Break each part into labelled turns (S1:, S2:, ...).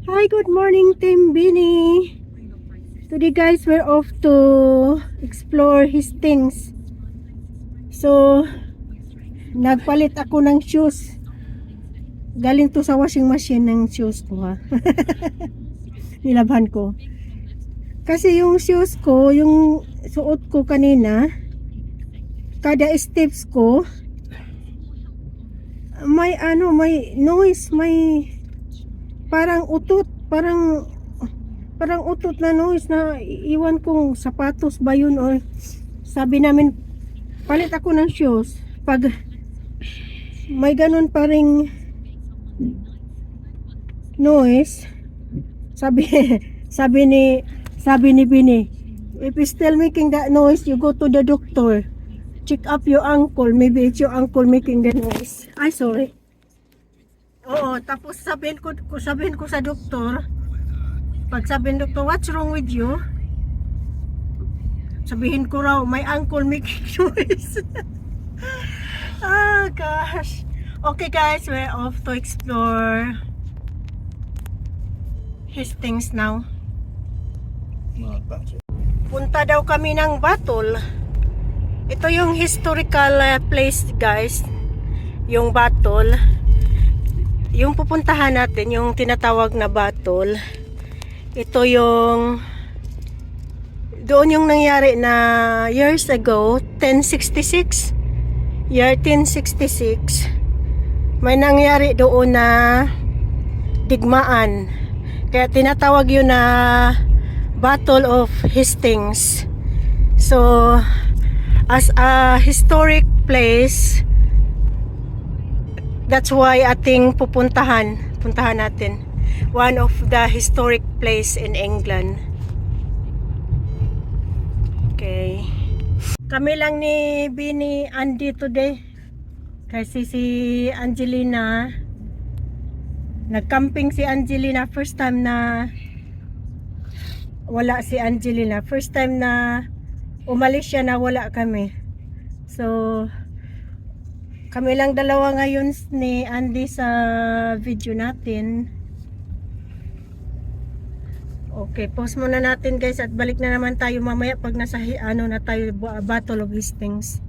S1: Hi, good morning, Team Bini. Today, guys, we're off to explore Hastings. So, nagpalit ako ng shoes. Galing to sa washing machine ng shoes ko, ha. Nilabhan ko. Kasi yung shoes ko, yung suot ko kanina, kada steps ko, may noise, may parang utot, parang utot na noise na iwan kong sapatos ba yun or sabi namin palit ako ng shoes pag may ganun pa ring noise sabi sabi ni Bini, if it's still making that noise, you go to the doctor, check up your ankle, maybe it's your ankle making the noise. Ay, sorry. Oo, tapos sabihin ko sa doktor, pag sabihin doktor, what's wrong with you? Sabihin ko raw, my ankle making noise. Ah, gosh. Okay guys, we're off to explore Hastings now. Punta daw kami ng Batol. Ito yung historical place, guys. Yung Batol. Yung pupuntahan natin, yung tinatawag na Batol. Ito yung doon yung nangyari na years ago, 1066. Year 1066. May nangyari doon na digmaan. Kaya tinatawag yun na Battle of Hastings. So, as a historic place, that's why ating puntahan natin. One of the historic place in England. Okay. Kami lang ni Bini Andy today. Kasi si Angelina, nagcamping si Angelina. First time na wala si Angelina. First time na umalis siya na wala kami. So, kami lang dalawa ngayon ni Andy sa video natin. Okay, pause muna natin guys at balik na naman tayo mamaya pag nasa na tayo, Battle of Hastings.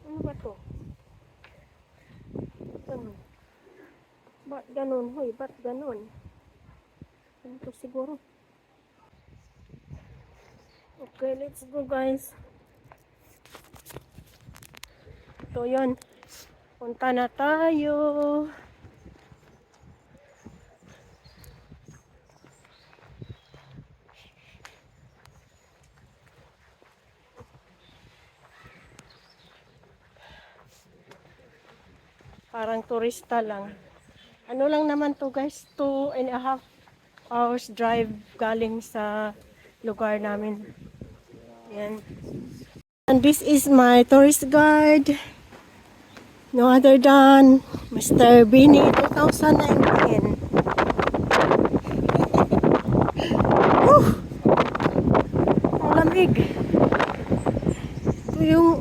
S1: Ano ba to? Ba't ganun? Hoy, ba't ganun? Ano to siguro? Okay, let's go guys. Ito yun. Punta na tayo. Parang turista lang. Ano lang naman to guys, 2.5 hours drive galing sa lugar namin. Yan. And this is my tourist guide. No other than Mr. Bini 2019. Woo! Ang lamig. Ito yung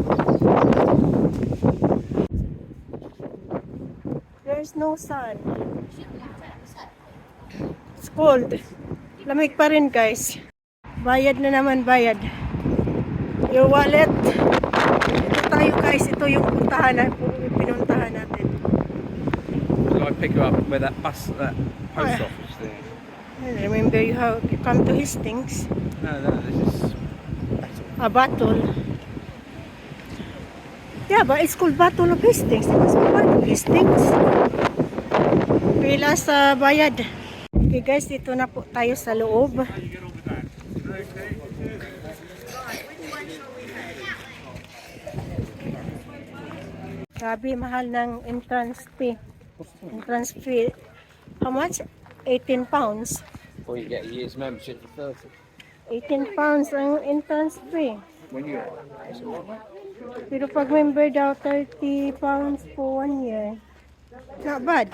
S1: there's no sun. It's cold. Lamig pa rin guys. Bayad na naman, bayad. Your wallet. Ito tayo guys. Ito yung pinuntahan natin.
S2: Will I pick you up with that bus, that post office thing?
S1: I remember you come to Hastings.
S2: No, this is
S1: A Battle. Yeah, but it's called Battle of Hastings. It was part of Hastings. Pila sa bayad. Okay guys, dito na po tayo sa loob. Grabe, mahal ng entrance fee. Entrance fee. How much? 18 pounds.
S2: or you get a year's membership for 30.
S1: 18 pounds ang entrance fee.
S2: When you
S1: Pero pag member daw, 30 pounds for 1 year. Not bad.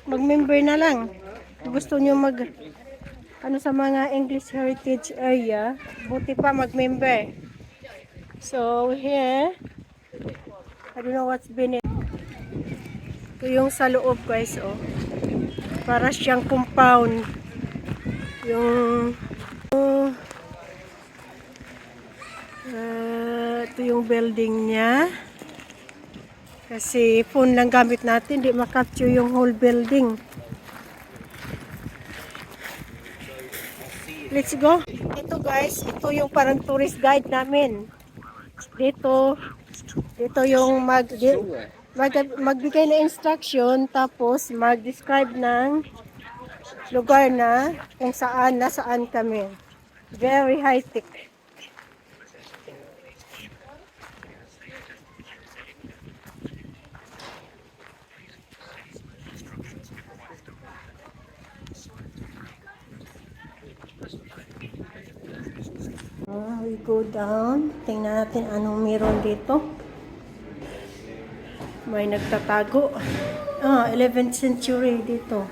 S1: Mag-member na lang. Gusto nyo ano sa mga English Heritage Area, buti pa mag-member. So here, I don't know what's been it. Ito yung sa loob guys, oh. Para siyang compound. Yung ito yung building niya. Kasi phone lang gamit natin, di makapture yung whole building. Let's go. Ito guys, ito yung parang tourist guide namin. Dito yung magbigay na instruction, tapos mag-describe ng lugar na kung saan, nasaan kami. Very high-tech. We go down. Tingnan natin anong meron dito. May nagtatago. 11th century dito.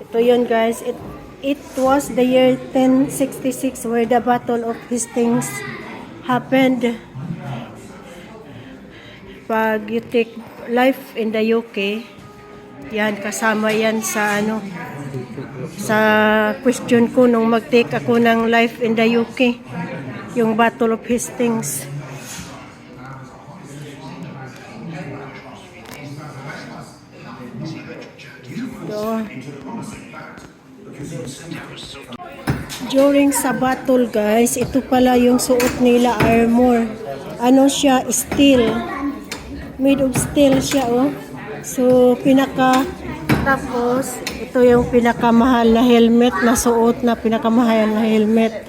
S1: Ito yun guys. It was the year 1066 where the Battle of Hastings happened. Pag you take life in the UK, yan, kasama yan sa sa question ko nung mag-take ako ng life in the UK, yung Battle of Hastings. So, during sa battle guys, ito pala yung suot nila, armor. Ano siya? Steel. Made of steel siya, oh. So, tapos, ito yung pinakamahal na helmet na suot na pinakamahal na helmet.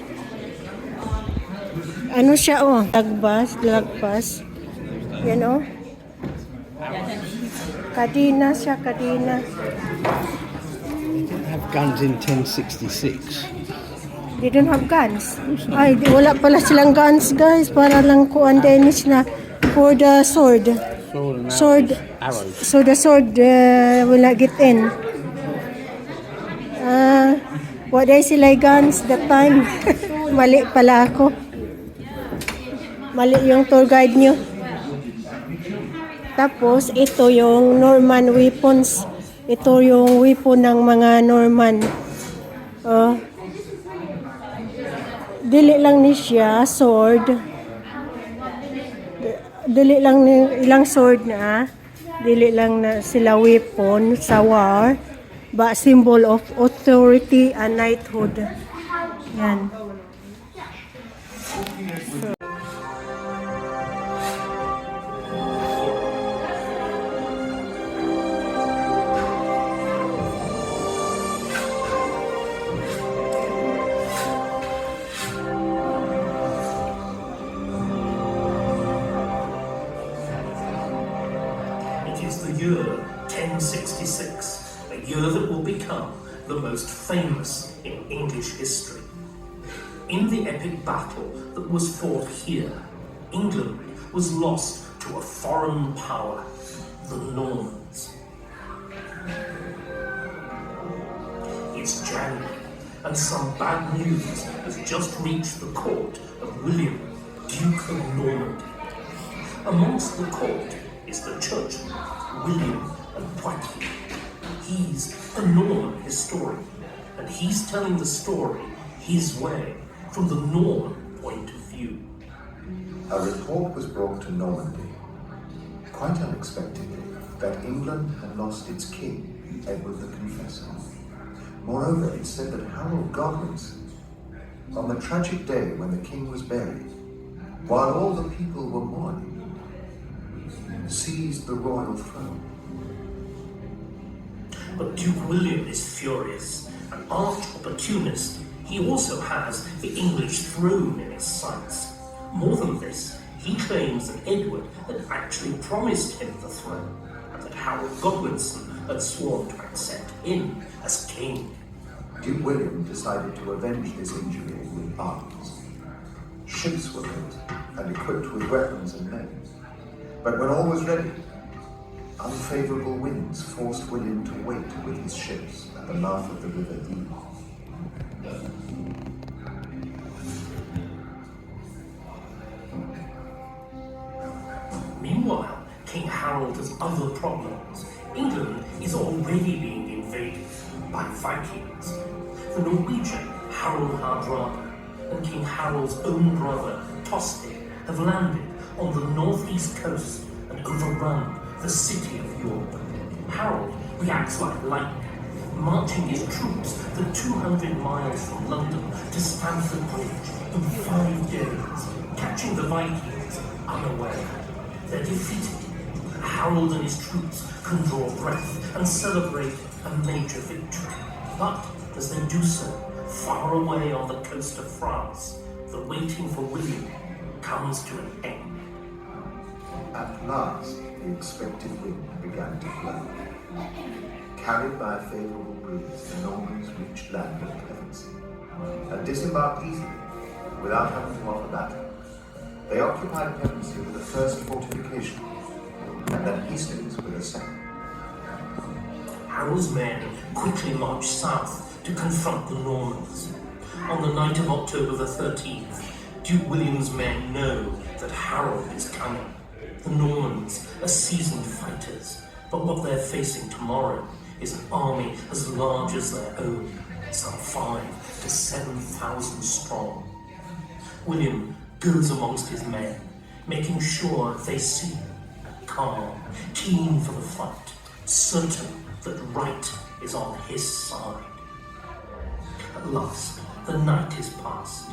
S1: Ano siya, oh? Lagpas. Yan, oh. Kadina siya, kadina.
S2: They didn't have guns in 1066.
S1: They don't have guns. Ay, wala pala silang guns, guys. Para lang kuan damage na for the sword.
S2: Arrows.
S1: So the sword will not get in. What ay sila guns that time? Mali pala ako. Mali yung tour guide nyo. Tapos, ito yung Norman weapons. Ito yung weapon ng mga Norman. Dili lang ni siya sword. Dili lang ni ilang sword na. Dili lang na sila weapon sa war. But symbol of authority and knighthood. Yan.
S3: Year 1066, a year that will become the most famous in English history. In the epic battle that was fought here, England was lost to a foreign power, the Normans. It's January, and some bad news has just reached the court of William, Duke of Normandy. Amongst the court is the churchman, William and Poitiers. He's a Norman historian, and he's telling the story his way, from the Norman point of view.
S4: A report was brought to Normandy, quite unexpectedly, that England had lost its king, Edward the Confessor. Moreover, it said that Harold Godwinson, on the tragic day when the king was buried, while all the people were mourning, seized the royal throne.
S3: But Duke William is furious. An arch opportunist, he also has the English throne in his sights. More than this, he claims that Edward had actually promised him the throne, and that Harold Godwinson had sworn to accept him as king.
S4: Duke William decided to avenge this injury with arms. Ships were built and equipped with weapons and men. But when all was ready, unfavourable winds forced William to wait with his ships at the mouth of the river Dee.
S3: Meanwhile, King Harold has other problems. England is already being invaded by Vikings. The Norwegian Harald Hardrada and King Harold's own brother Tosti have landed on the northeast coast and overrun the city of York. Harold reacts like lightning, marching his troops the 200 miles from London to Stamford Bridge in 5 days, catching the Vikings unaware. They're defeated. Harold and his troops can draw breath and celebrate a major victory. But as they do so, far away on the coast of France, the waiting for William comes to an end.
S4: At last, the expected wind began to blow. Carried by a favourable breeze, the Normans reached land at Pevensey and disembarked easily, without having to offer battle. They occupied Pevensey with the first fortification, and then Hastings with a second.
S3: Harold's men quickly marched south to confront the Normans. On the night of October the 13th, Duke William's men know that Harold is coming. The Normans are seasoned fighters, but what they're facing tomorrow is an army as large as their own, some 5,000 to 7,000 strong. William goes amongst his men, making sure they see him, calm, keen for the fight, certain that right is on his side. At last, the night is past.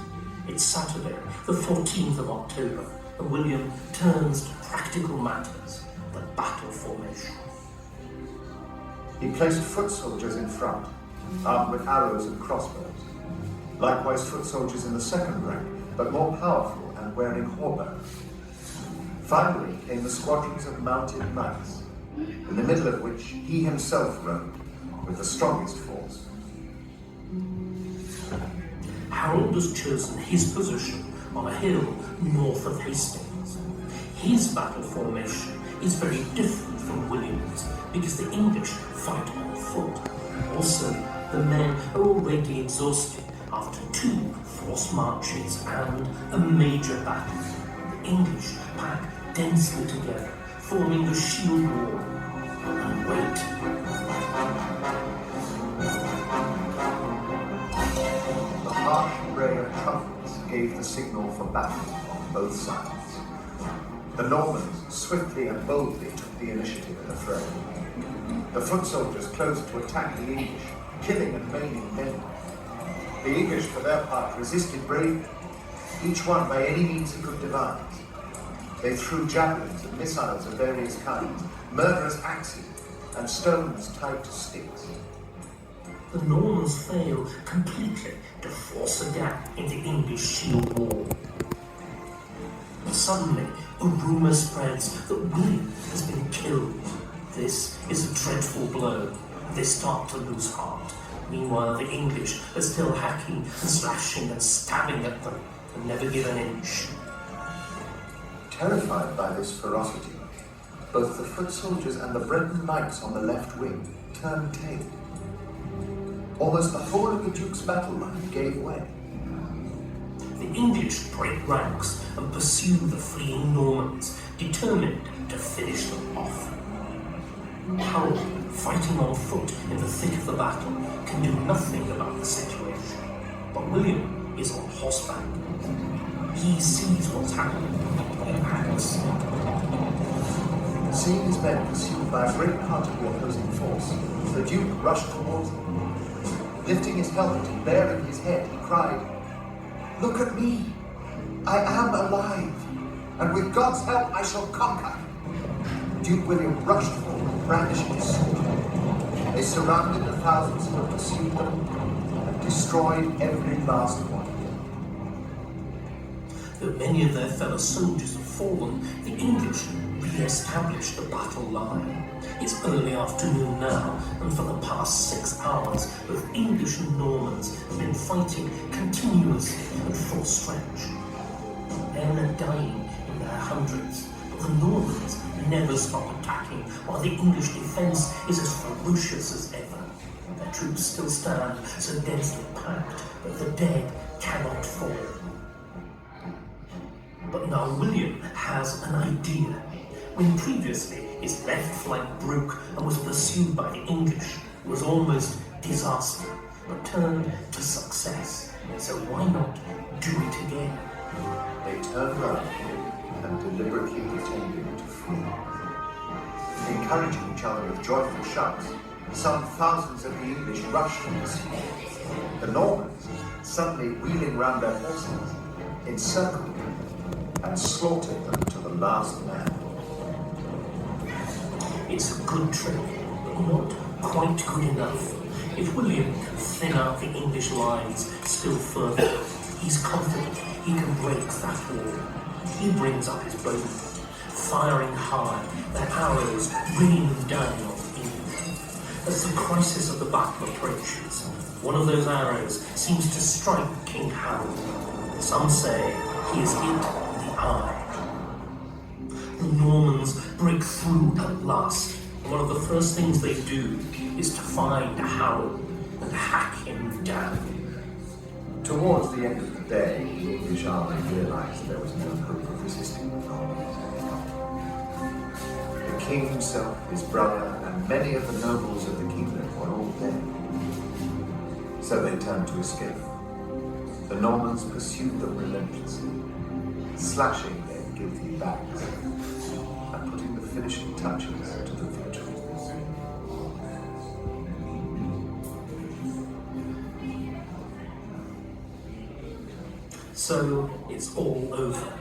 S3: It's Saturday, the 14th of October, and William turns to practical matters, the battle formation.
S4: He placed foot soldiers in front, armed with arrows and crossbows. Likewise foot soldiers in the second rank, but more powerful and wearing hauberks. Finally came the squadrons of mounted knights, in the middle of which he himself rode, with the strongest force.
S3: Harold has chosen his position on a hill north of Hastings. His battle formation is very different from William's because the English fight on foot. Also, the men are already exhausted after 2 forced marches and a major battle. The English pack densely together, forming a shield wall, and wait.
S4: The harsh bray of trumpets gave the signal for battle on both sides. The Normans swiftly and boldly took the initiative in the fray. The foot soldiers closed to attack the English, killing and maiming many. The English, for their part, resisted bravely, each one by any means he could devise. They threw javelins and missiles of various kinds, murderous axes, and stones tied to sticks.
S3: The Normans fail completely to force a gap in the English shield wall. Suddenly, a rumour spreads that William has been killed. This is a dreadful blow. They start to lose heart. Meanwhile, the English are still hacking and slashing and stabbing at them and never give an inch.
S4: Terrified by this ferocity, both the foot soldiers and the Breton knights on the left wing turned tail. Almost the whole of the Duke's battle line gave way.
S3: The English break ranks and pursue the fleeing Normans, determined to finish them off. Harold, fighting on foot in the thick of the battle, can do nothing about the situation. But William is on horseback. He sees what's happening and acts.
S4: Seeing his men pursued by a great part of the opposing force, the Duke rushed towards them. Lifting his helmet and baring his head, he cried, "Look at me! I am alive, and with God's help I shall conquer!" Duke William rushed forward, brandishing his sword. They surrounded the thousands who had pursued them and destroyed every last one.
S3: Though many of their fellow soldiers have fallen, the English re-established the battle line. It's early afternoon now, and for the past 6 hours, both English and Normans have been fighting continuously at full stretch. Men are dying in their hundreds, but the Normans never stop attacking, while the English defence is as ferocious as ever. Their troops still stand so densely packed that the dead cannot fall. But now William has an idea. when previously its left flank broke and was pursued by the English, it was almost disaster, but turned to success. So why not do it again?
S4: They turned round and deliberately pretended to flee. Encouraging each other with joyful shouts, some thousands of the English rushed from the sea. The Normans, suddenly wheeling round their horses, encircled them and slaughtered them to the last man.
S3: It's a good trick, but not quite good enough. If William can thin out the English lines still further, he's confident he can break that wall. He brings up his bowmen, firing high, their arrows raining down on the English. As the crisis of the battle approaches, one of those arrows seems to strike King Harold. Some say he is hit in the eye. The Normans break through at last. One of the first things they do is to find Harold and hack him down.
S4: Towards the end of the day, the English army realized there was no hope of resisting the Normans. The king himself, his brother, and many of the nobles of the kingdom were all dead. So they turned to escape. The Normans pursued them relentlessly, slashing their guilty backs and putting the finishing touches to the victory.
S3: So it's all over.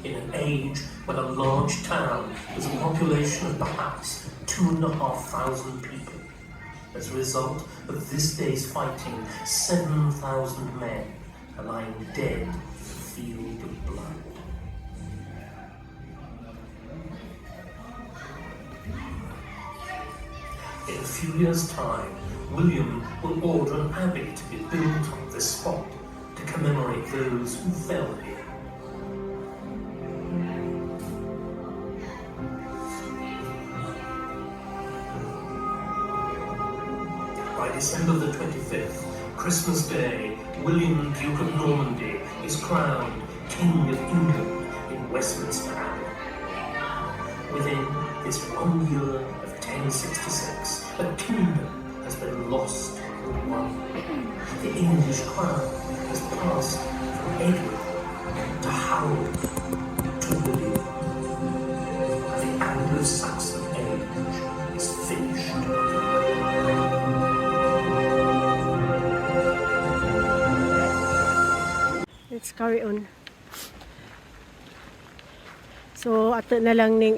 S3: In an age when a large town with a population of perhaps 2,500 people. As a result of this day's fighting, 7,000 men are lying dead in a field of blood. In a few years' time, William will order an abbey to be built on this spot to commemorate those who fell here. By December the 25th, Christmas Day, William, Duke of Normandy, is crowned King of England in Westminster Abbey. Within this 1 year of 1066, a kingdom has been lost and won. The English crown has passed from Edward to Harold to William. And the Anglo-Saxon age is finished.
S1: Let's carry on. So ato na lang ning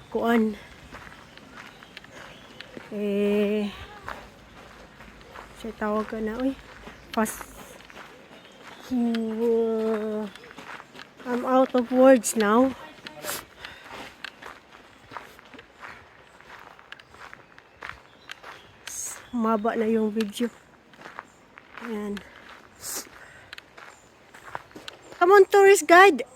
S1: kuan siya tawag ka na fast. I'm out of words now. Maba na yung video. Ayan. Come on, tourist guide.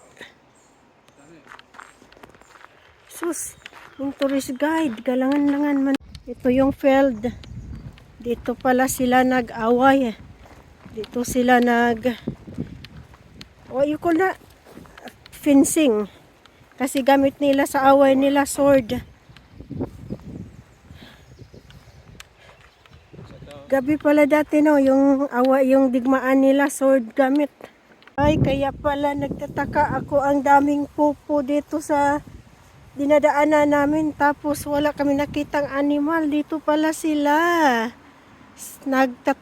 S1: Sus, yung tourist guide, galangan-langan man. Ito yung field. Dito pala sila nag-away. Dito sila what you call that? Fencing. Kasi gamit nila sa away nila sword. Gabi pala dati no, yung away, yung digmaan nila sword gamit. Ay, kaya pala nagtataka ako, ang daming pupo dito sa dinadaanan namin, tapos wala kami nakitang animal. Dito pala sila nagtataka.